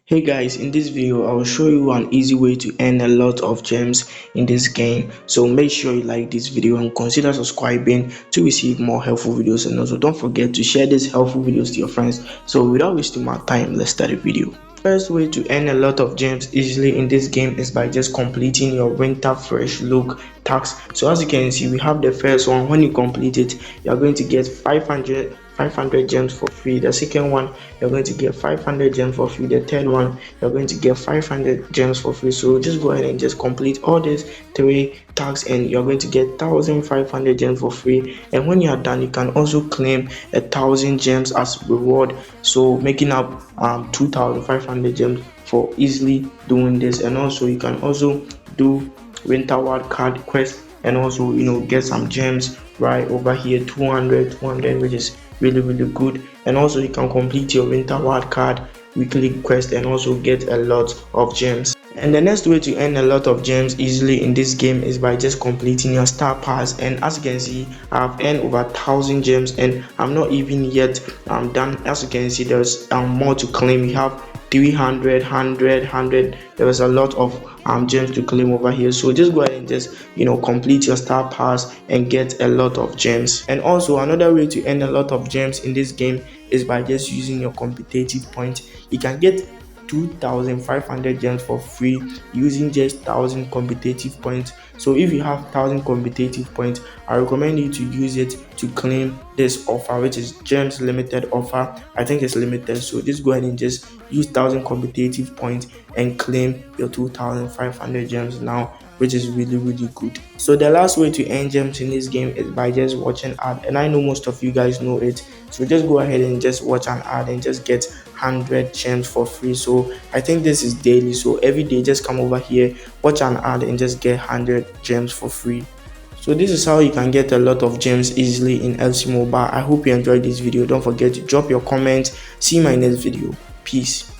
Hey guys, in this video I will show you an easy way to earn a lot of gems in this game. So make sure you like this video and consider subscribing to receive more helpful videos, and also don't forget to share these helpful videos to your friends. So without wasting my time, let's start the video. First way to earn a lot of gems easily in this game is by just completing your winter fresh look task. So as you can see, we have the first one. When you complete it, you are going to get 500 gems for free. The second one, you're going to get 500 gems for free. The third one, you're going to get 500 gems for free. So just go ahead and just complete all these three tasks and you're going to get 1500 gems for free. And when you are done, you can also claim 1000 gems as reward, so making up 2500 gems for easily doing this. And also you can also do winter wild card quest and also get some gems right over here, 200, which is really good. And also you can complete your winter wild card weekly quest and also get a lot of gems. And the next way to earn a lot of gems easily in this game is by just completing your star pass. And as you can see, I've earned over 1000 gems and I'm not even yet done. As you can see, there's more to claim. We have 300, 100. There was a lot of gems to claim over here. So just go ahead and just complete your star pass and get a lot of gems. And also another way to earn a lot of gems in this game is by just using your competitive points. You can get 2500 gems for free using just 1000 competitive points. So if you have 1000 competitive points, I recommend you to use it to claim this offer, which is gems limited offer. I think it's limited, so just go ahead and just use 1000 competitive points and claim your 2500 gems now, which is really good. So the last way to earn gems in this game is by just watching ad, and I know most of you guys know it. So just go ahead and just watch an ad and just get 100 gems for free. So I think this is daily, so every day just come over here, watch an ad and just get 100 gems for free. So this is how you can get a lot of gems easily in FC Mobile. I hope you enjoyed this video. Don't forget to drop your comments. See you in my next video. Peace.